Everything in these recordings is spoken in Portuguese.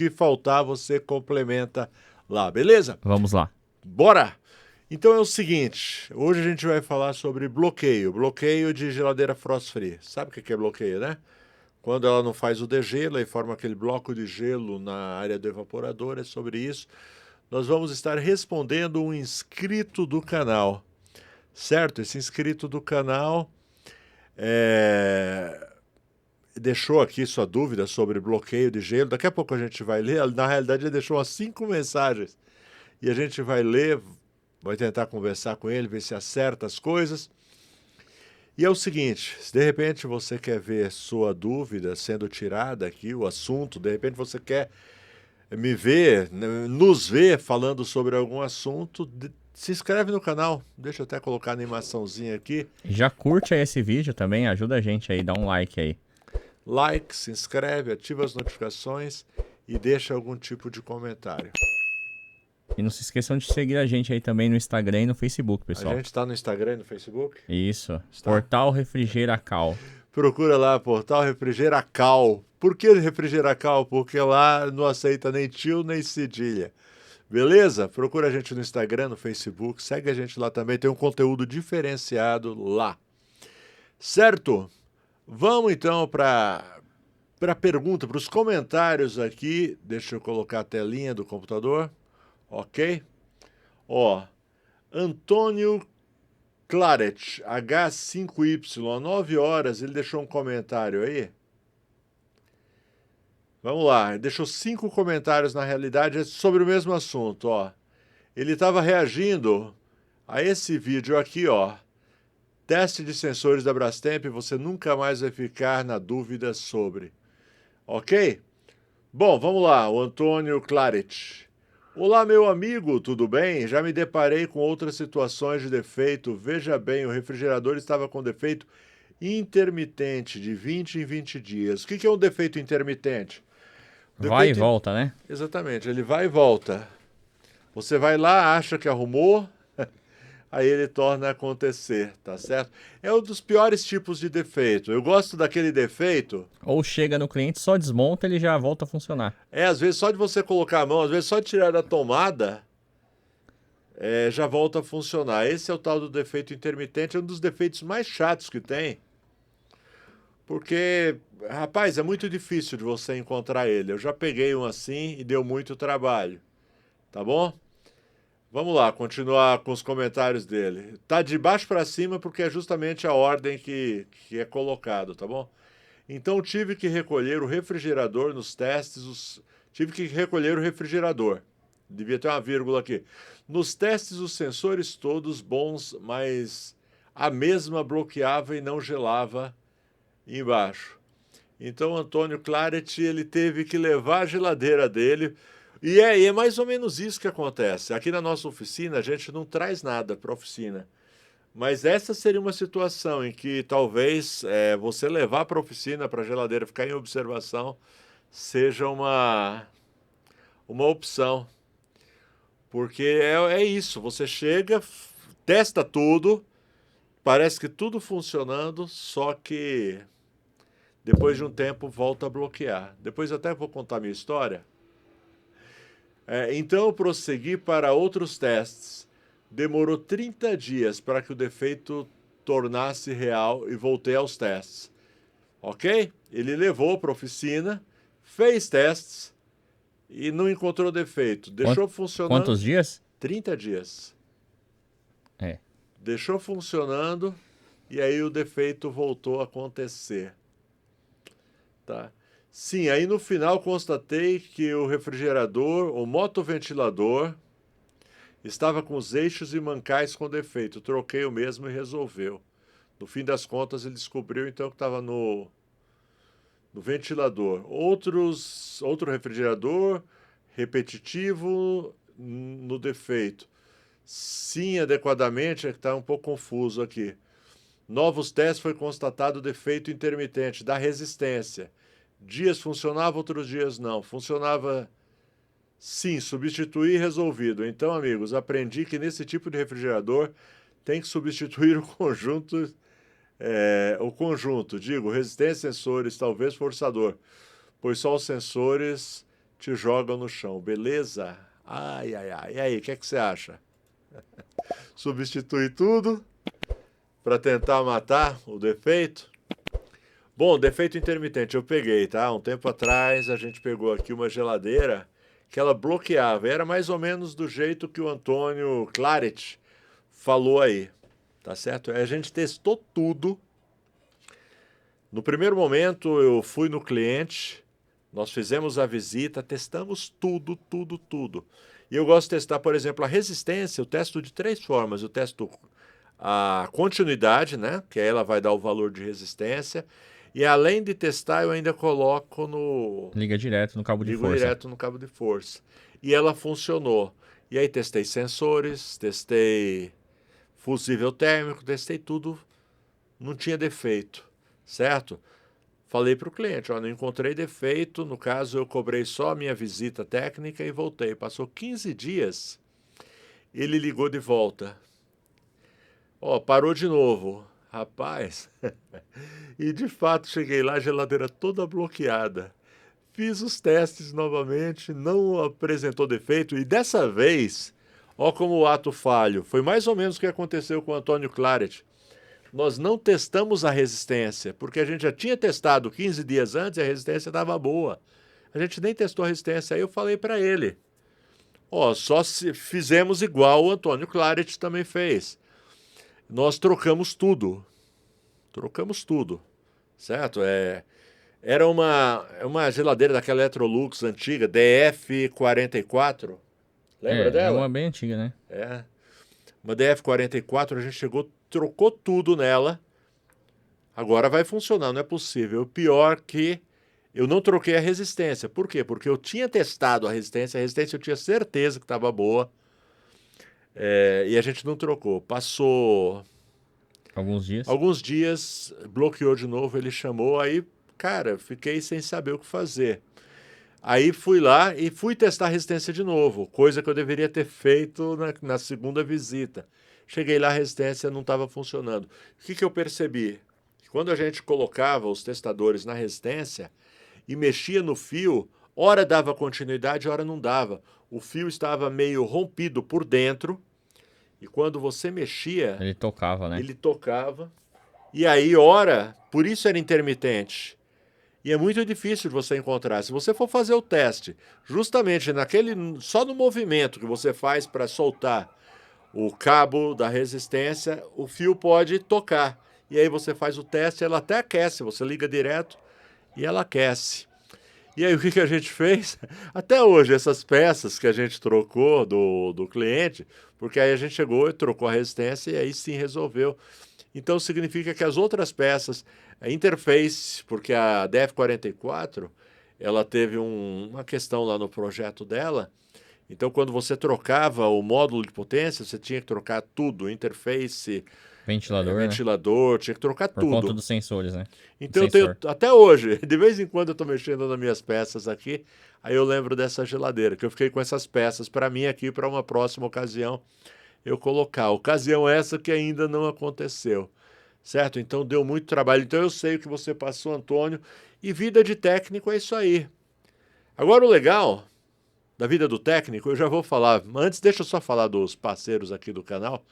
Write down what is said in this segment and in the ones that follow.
que faltar, você complementa lá, beleza? Vamos lá. Bora! Então é o seguinte, hoje a gente vai falar sobre bloqueio de geladeira frost free. Sabe o que é bloqueio, né? Quando ela não faz o degelo e forma aquele bloco de gelo na área do evaporador, é sobre isso. Nós vamos estar respondendo um inscrito do canal, certo? Esse inscrito do canal deixou aqui sua dúvida sobre bloqueio de gelo. Daqui a pouco a gente vai ler. Na realidade, ele deixou umas 5 mensagens e a gente vai ler, vai tentar conversar com ele, ver se acerta as coisas. E é o seguinte, se de repente você quer ver sua dúvida sendo tirada aqui, o assunto, de repente você quer me ver, nos ver falando sobre algum assunto, se inscreve no canal. Deixa eu até colocar a animaçãozinha aqui. Já curte aí esse vídeo também, ajuda a gente aí, dá um like aí. Like, se inscreve, ativa as notificações e deixa algum tipo de comentário. E não se esqueçam de seguir a gente aí também no Instagram e no Facebook, A pessoal. gente está no Instagram e no Facebook? Isso, Está. Portal Refrigeracal. Procura lá, Portal Refrigeracal. Por que Refrigeracal? Porque lá não aceita nem tio nem cedilha. Beleza? Procura a gente no Instagram, no Facebook, segue a gente lá também, tem um conteúdo diferenciado lá. Certo? Vamos então para a pergunta, para os comentários aqui. Deixa eu colocar a telinha do computador. Ok? Ó, Antônio Claret, H5Y, 9 horas, ele deixou um comentário aí. Vamos lá, ele deixou 5 comentários na realidade sobre o mesmo assunto, ó. Ele estava reagindo a esse vídeo aqui, ó. Teste de sensores da Brastemp, você nunca mais vai ficar na dúvida sobre. Ok? Bom, vamos lá, o Antônio Claret. Olá, meu amigo, tudo bem? Já me deparei com outras situações de defeito. Veja bem, o refrigerador estava com defeito intermitente, de 20 em 20 dias. O que é um defeito intermitente? Vai e volta, né? Exatamente, ele vai e volta. Você vai lá, acha que arrumou, aí ele torna a acontecer, tá certo? É um dos piores tipos de defeito. Eu gosto daquele defeito. Ou chega no cliente, só desmonta, ele já volta a funcionar. Às vezes só de você colocar a mão, às vezes só de tirar da tomada, já volta a funcionar. Esse é o tal do defeito intermitente, é um dos defeitos mais chatos que tem. Porque, rapaz, é muito difícil de você encontrar ele. Eu já peguei um assim e deu muito trabalho. Tá bom? Vamos lá, continuar com os comentários dele. Tá de baixo para cima porque é justamente a ordem que é colocado, tá bom? Então tive que recolher o refrigerador nos testes. Tive que recolher o refrigerador. Devia ter uma vírgula aqui. Nos testes, os sensores todos bons, mas a mesma bloqueava e não gelava embaixo. Então, Antônio Claret, ele teve que levar a geladeira dele. E é mais ou menos isso que acontece. Aqui na nossa oficina, a gente não traz nada para a oficina. Mas essa seria uma situação em que talvez você levar para a oficina, para a geladeira ficar em observação, seja uma opção. Porque é isso, você chega, testa tudo, parece que tudo funcionando, só que depois de um tempo volta a bloquear. Depois até vou contar minha história. Então eu prossegui para outros testes. Demorou 30 dias para que o defeito tornasse real e voltei aos testes. Ok? Ele levou para a oficina, fez testes e não encontrou defeito. Deixou funcionando. Quantos dias? 30 dias. É. Deixou funcionando e aí o defeito voltou a acontecer. Tá? Sim, aí no final constatei que o refrigerador, o motoventilador, estava com os eixos e mancais com defeito. Troquei o mesmo e resolveu. No fim das contas, ele descobriu então que estava no ventilador. Outro refrigerador repetitivo no defeito. Sim, adequadamente, é que está um pouco confuso aqui. Novos testes foi constatado defeito intermitente da resistência. Dias funcionava, outros dias não. Funcionava, sim, substituir resolvido. Então, amigos, aprendi que nesse tipo de refrigerador tem que substituir o conjunto, digo, resistência, sensores, talvez forçador, pois só os sensores te jogam no chão, beleza? Ai, ai, ai. E aí, o que é que você acha? Substituir tudo para tentar matar o defeito? Bom, defeito intermitente eu peguei, tá? Um tempo atrás a gente pegou aqui uma geladeira que ela bloqueava. Era mais ou menos do jeito que o Antônio Claret falou aí, tá certo? A gente testou tudo. No primeiro momento eu fui no cliente, nós fizemos a visita, testamos tudo, tudo, tudo. E eu gosto de testar, por exemplo, a resistência, eu testo de 3 formas. Eu testo a continuidade, né? Que aí ela vai dar o valor de resistência. E além de testar, eu ainda coloco no... Liga direto no cabo de Ligo força. direto no cabo de força. E ela funcionou. E aí testei sensores, testei fusível térmico, testei tudo. Não tinha defeito, certo? Falei para o cliente, ó, não encontrei defeito, no caso eu cobrei só a minha visita técnica e voltei. Passou 15 dias, ele ligou de volta. Ó, parou de novo. Rapaz, e de fato cheguei lá, a geladeira toda bloqueada. Fiz os testes novamente, não apresentou defeito e dessa vez, ó como o ato falho, foi mais ou menos o que aconteceu com o Antônio Claret. Nós não testamos a resistência, porque a gente já tinha testado 15 dias antes e a resistência estava boa. A gente nem testou a resistência, aí eu falei para ele, ó, só se fizemos igual o Antônio Claret também fez. Nós trocamos tudo, certo? Era uma geladeira daquela Electrolux antiga, DF44, lembra É dela? uma bem antiga, né? É, uma DF44, a gente chegou, trocou tudo nela, agora vai funcionar, não é possível. O pior que eu não troquei a resistência. Por quê? Porque eu tinha testado a resistência eu tinha certeza que estava boa, e a gente não trocou. Passou Alguns dias. dias, bloqueou de novo, ele chamou, aí, cara, fiquei sem saber o que fazer. Aí fui lá e fui testar a resistência de novo, coisa que eu deveria ter feito na segunda visita. Cheguei lá, a resistência não estava funcionando. O que eu percebi? Quando a gente colocava os testadores na resistência e mexia no fio, ora dava continuidade, ora não dava. O fio estava meio rompido por dentro e quando você mexia, Ele tocava, né? ele tocava. E aí, ora, por isso era intermitente. E é muito difícil de você encontrar. Se você for fazer o teste, justamente só no movimento que você faz para soltar o cabo da resistência, o fio pode tocar. E aí você faz o teste, ela até aquece, você liga direto e ela aquece. E aí o que a gente fez? Até hoje, essas peças que a gente trocou do cliente, porque aí a gente chegou e trocou a resistência e aí sim resolveu. Então significa que as outras peças, a interface, porque a DF44, ela teve uma questão lá no projeto dela, então quando você trocava o módulo de potência, você tinha que trocar tudo, interface, Ventilador, né? ventilador, tinha que trocar Por conta tudo. dos sensores, né? Então eu Sensor. tenho, até hoje, de vez em quando eu estou mexendo nas minhas peças aqui, aí eu lembro dessa geladeira, que eu fiquei com essas peças para mim aqui, para uma próxima ocasião eu colocar. Ocasião essa que ainda não aconteceu, certo? Então deu muito trabalho. Então eu sei o que você passou, Antônio, e vida de técnico é isso aí. Agora o legal da vida do técnico, eu já vou falar, antes deixa eu só falar dos parceiros aqui do canal,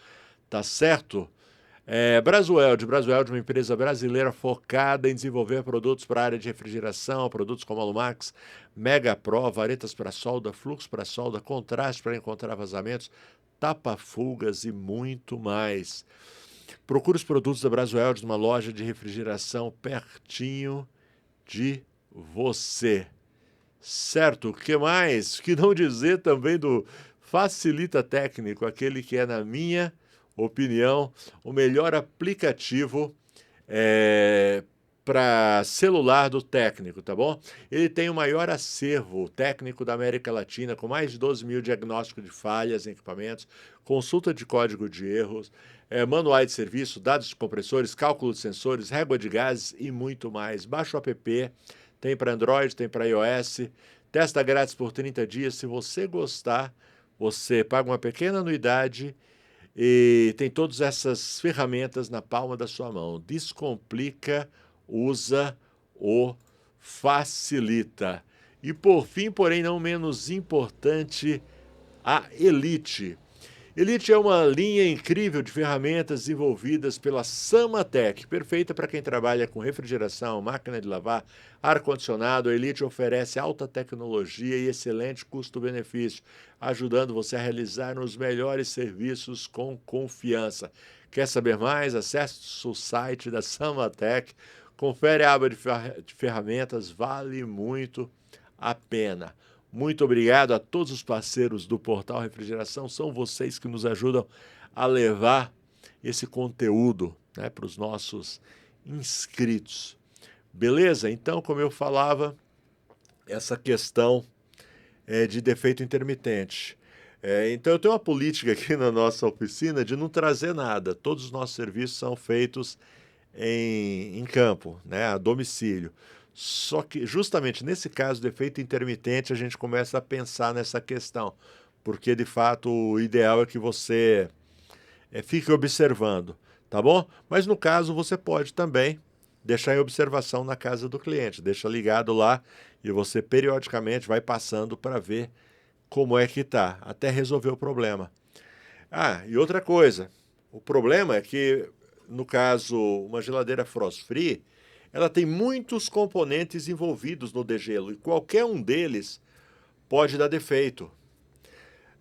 tá certo? Brasueld, uma empresa brasileira focada em desenvolver produtos para a área de refrigeração, produtos como Alumax, Mega Pro, varetas para solda, fluxo para solda, contraste para encontrar vazamentos, tapa-fugas e muito mais. Procure os produtos da Brasueld numa loja de refrigeração pertinho de você. Certo, o que mais? Que não dizer também do Facilita Técnico, aquele que é, na minha opinião, o melhor aplicativo para celular do técnico, tá bom? Ele tem o maior acervo técnico da América Latina, com mais de 12 mil diagnósticos de falhas em equipamentos, consulta de código de erros, manuais de serviço, dados de compressores, cálculo de sensores, régua de gases e muito mais. Baixa o app, tem para Android, tem para iOS, testa grátis por 30 dias. Se você gostar, você paga uma pequena anuidade e tem todas essas ferramentas na palma da sua mão. Descomplica, usa o Facilita. E por fim, porém não menos importante, a Elite. Elite é uma linha incrível de ferramentas desenvolvidas pela Samatec, perfeita para quem trabalha com refrigeração, máquina de lavar, ar-condicionado. A Elite oferece alta tecnologia e excelente custo-benefício, ajudando você a realizar os melhores serviços com confiança. Quer saber mais? Acesse o site da Samatec, confere a aba de ferramentas, vale muito a pena. Muito obrigado a todos os parceiros do Portal Refrigeração, são vocês que nos ajudam a levar esse conteúdo, né, para os nossos inscritos. Beleza? Então, como eu falava, essa questão de defeito intermitente. Então, eu tenho uma política aqui na nossa oficina de não trazer nada. Todos os nossos serviços são feitos em campo, né, a domicílio. Só que, justamente nesse caso de efeito intermitente, a gente começa a pensar nessa questão, porque, de fato, o ideal é que você fique observando, tá bom? Mas, no caso, você pode também deixar em observação na casa do cliente, deixa ligado lá e você, periodicamente, vai passando para ver como é que tá, até resolver o problema. Ah, e outra coisa, o problema é que, no caso, uma geladeira frost free, ela tem muitos componentes envolvidos no degelo e qualquer um deles pode dar defeito.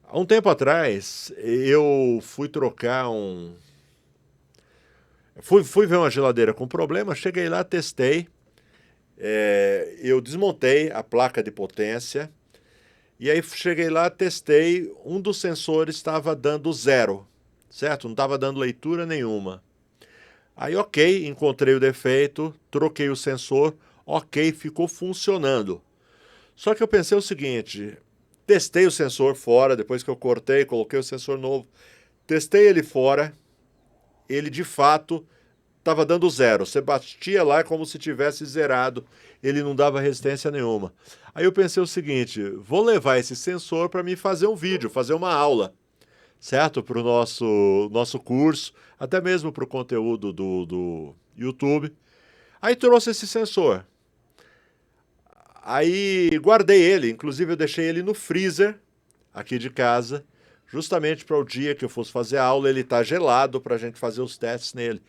Há um tempo atrás, eu fui trocar Fui ver uma geladeira com problema, cheguei lá, testei, eu desmontei a placa de potência e aí cheguei lá, testei, um dos sensores estava dando 0, certo? Não estava dando leitura nenhuma. Aí, ok, encontrei o defeito, troquei o sensor, ok, ficou funcionando. Só que eu pensei o seguinte, testei o sensor fora, depois que eu cortei, coloquei o sensor novo, testei ele fora, ele de fato estava dando 0. Você batia lá como se tivesse zerado, ele não dava resistência nenhuma. Aí eu pensei o seguinte, vou levar esse sensor para me fazer um vídeo, fazer uma aula, certo? Para o nosso curso, até mesmo para o conteúdo do YouTube. Aí trouxe esse sensor. Aí guardei ele, inclusive eu deixei ele no freezer aqui de casa, justamente para o dia que eu fosse fazer a aula, ele tá gelado para a gente fazer os testes nele.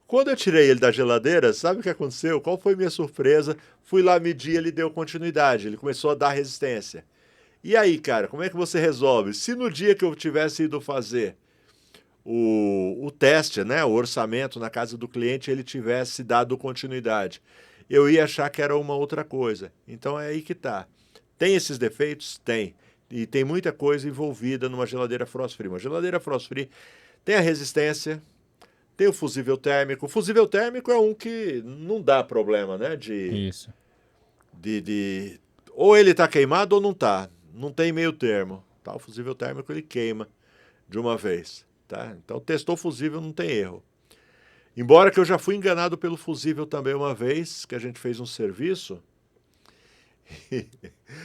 Quando eu tirei ele da geladeira, sabe o que aconteceu? Qual foi minha surpresa? Fui lá medir, ele deu continuidade, ele começou a dar resistência. E aí, cara, como é que você resolve? Se no dia que eu tivesse ido fazer o teste, né, o orçamento na casa do cliente, ele tivesse dado continuidade, eu ia achar que era uma outra coisa. Então é aí que tá. Tem esses defeitos? Tem. E tem muita coisa envolvida numa geladeira frost free. Uma geladeira frost free tem a resistência, tem o fusível térmico. O fusível térmico é um que não dá problema, né? Isso. Ou ele está queimado ou não está. Não tem meio termo. Tá? O fusível térmico ele queima de uma vez. Tá? Então testou o fusível, não tem erro. Embora que eu já fui enganado pelo fusível também uma vez, que a gente fez um serviço,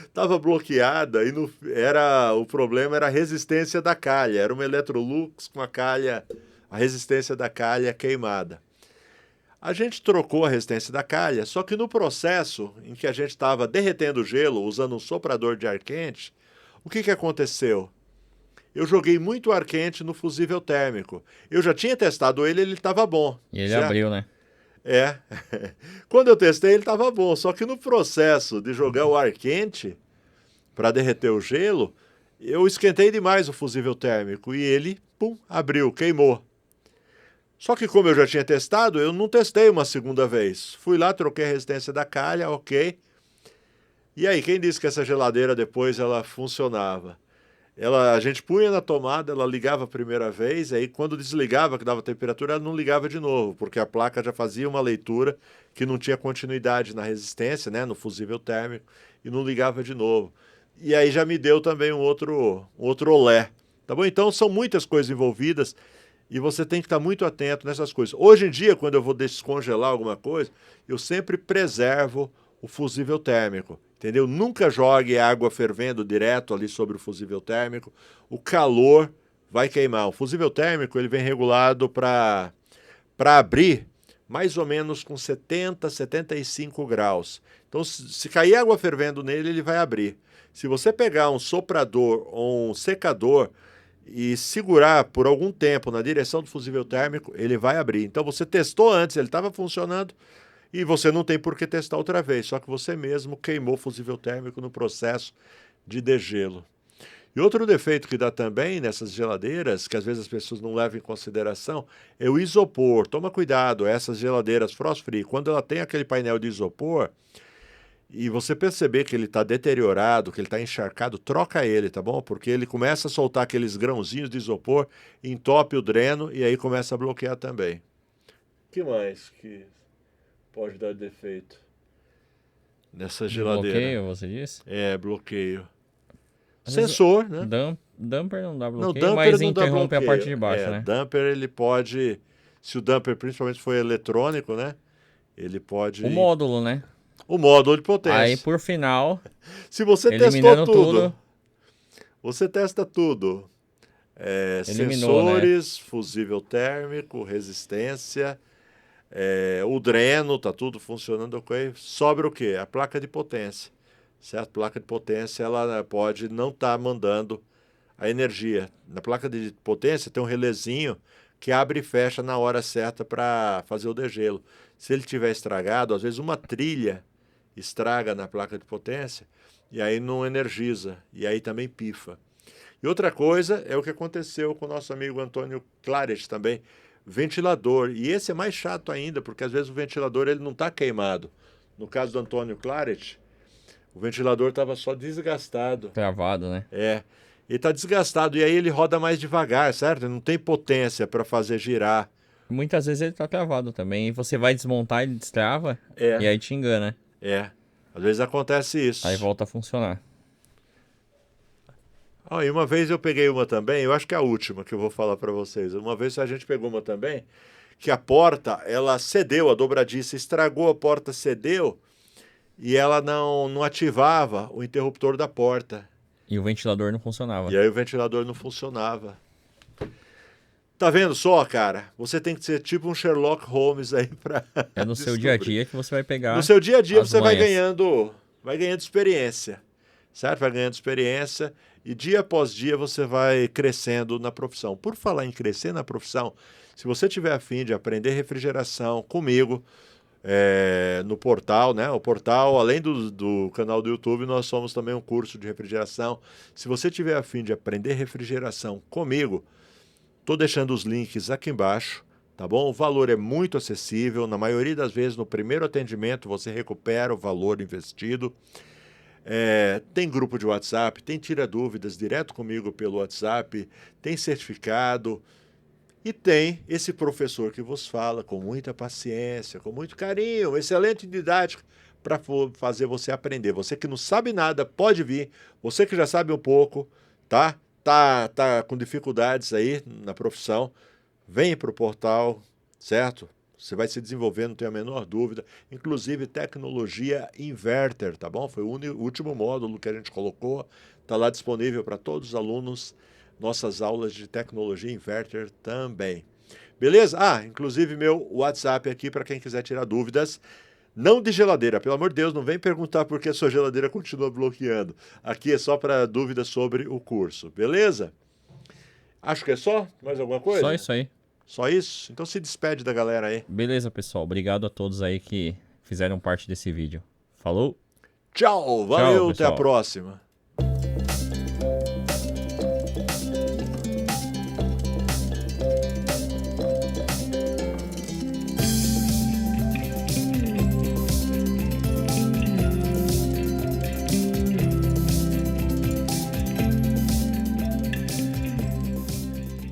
estava bloqueada e o problema era a resistência da calha. Era uma Electrolux com a resistência da calha queimada. A gente trocou a resistência da calha, só que no processo em que a gente estava derretendo o gelo usando um soprador de ar quente, o que aconteceu? Eu joguei muito ar quente no fusível térmico. Eu já tinha testado ele estava bom. E ele abriu, né? Quando eu testei, ele estava bom. Só que no processo de jogar o ar quente para derreter o gelo, eu esquentei demais o fusível térmico e ele, pum, abriu, queimou. Só que como eu já tinha testado, eu não testei uma segunda vez. Fui lá, troquei a resistência da calha, ok. E aí, quem disse que essa geladeira depois ela funcionava? A gente punha na tomada, ela ligava a primeira vez, aí quando desligava, que dava temperatura, ela não ligava de novo, porque a placa já fazia uma leitura que não tinha continuidade na resistência, né, no fusível térmico, e não ligava de novo. E aí já me deu também um outro olé. Tá bom? Então são muitas coisas envolvidas e você tem que estar muito atento nessas coisas. Hoje em dia, quando eu vou descongelar alguma coisa, eu sempre preservo o fusível térmico. Entendeu? Nunca jogue água fervendo direto ali sobre o fusível térmico. O calor vai queimar. O fusível térmico ele vem regulado para abrir mais ou menos com 70, 75 graus. Então, se cair água fervendo nele, ele vai abrir. Se você pegar um soprador ou um secador e segurar por algum tempo na direção do fusível térmico, ele vai abrir. Então, você testou antes, ele estava funcionando e você não tem por que testar outra vez, só que você mesmo queimou o fusível térmico no processo de degelo. E outro defeito que dá também nessas geladeiras, que às vezes as pessoas não levam em consideração, é o isopor. Toma cuidado, essas geladeiras frost free, quando ela tem aquele painel de isopor e você perceber que ele está deteriorado, que ele está encharcado, troca ele, tá bom? Porque ele começa a soltar aqueles grãozinhos de isopor, entope o dreno e aí começa a bloquear também. O que mais que pode dar defeito nessa geladeira? Bloqueio, você disse? É, bloqueio. Às Sensor, vezes, né? Dumper não dá Não, bloqueio, dumper mas não dá interrompe a bloqueio. parte de baixo, né? Dumper ele pode, se o dumper principalmente for eletrônico, né? Ele pode... O módulo, né? O módulo de potência. Aí, por final, se você testou eliminando tudo, você testa tudo. Eliminou, Sensores, fusível térmico, resistência, o dreno, tá tudo funcionando ok. Sobra o quê? A placa de potência. Certo? Placa de potência, ela pode não estar mandando a energia. Na placa de potência tem um relézinho que abre e fecha na hora certa para fazer o degelo. Se ele tiver estragado, às vezes uma trilha estraga na placa de potência e aí não energiza, e aí também pifa. E outra coisa é o que aconteceu com o nosso amigo Antônio Claret também, ventilador. E esse é mais chato ainda, porque às vezes o ventilador ele não está queimado. No caso do Antônio Claret, o ventilador estava só desgastado. travado, né? Ele está desgastado e aí ele roda mais devagar, certo? Ele não tem potência para fazer girar. Muitas vezes ele tá travado também. E você vai desmontar, ele destrava e aí te engana. Às vezes acontece isso. Aí volta a funcionar. E uma vez eu peguei uma também, eu acho que é a última que eu vou falar para vocês. Uma vez a gente pegou uma também, que a porta, ela cedeu, a dobradiça estragou, a porta cedeu e ela não ativava o interruptor da porta. E o ventilador não funcionava. E aí o ventilador não funcionava. Tá vendo só, cara? Você tem que ser tipo um Sherlock Holmes aí pra É no seu dia a dia que você vai pegar. No seu dia a dia você vai manhas. ganhando experiência, certo? Vai ganhando experiência e dia após dia você vai crescendo na profissão. Por falar em crescer na profissão, se você tiver a fim de aprender refrigeração comigo, no portal, né? O portal, além do canal do YouTube, nós somos também um curso de refrigeração. Se você tiver a fim de aprender refrigeração comigo, estou deixando os links aqui embaixo, tá bom? O valor é muito acessível, na maioria das vezes no primeiro atendimento você recupera o valor investido. Tem grupo de WhatsApp, tem tira dúvidas direto comigo pelo WhatsApp, tem certificado e tem esse professor que vos fala com muita paciência, com muito carinho, excelente didática para fazer você aprender. Você que não sabe nada, pode vir. Você que já sabe um pouco, tá com dificuldades aí na profissão, vem para o portal, certo? Você vai se desenvolver, não tenho a menor dúvida. Inclusive tecnologia inverter, tá bom? Foi o último módulo que a gente colocou, está lá disponível para todos os alunos, nossas aulas de tecnologia inverter também. Beleza? Inclusive meu WhatsApp aqui para quem quiser tirar dúvidas. Não de geladeira, pelo amor de Deus, não vem perguntar por que a sua geladeira continua bloqueando. Aqui é só para dúvidas sobre o curso, beleza? Acho que é só? Mais alguma coisa? Só isso aí. Só isso? Então se despede da galera aí. Beleza, pessoal. Obrigado a todos aí que fizeram parte desse vídeo. Falou? Tchau, valeu, Tchau, até a pessoal. próxima.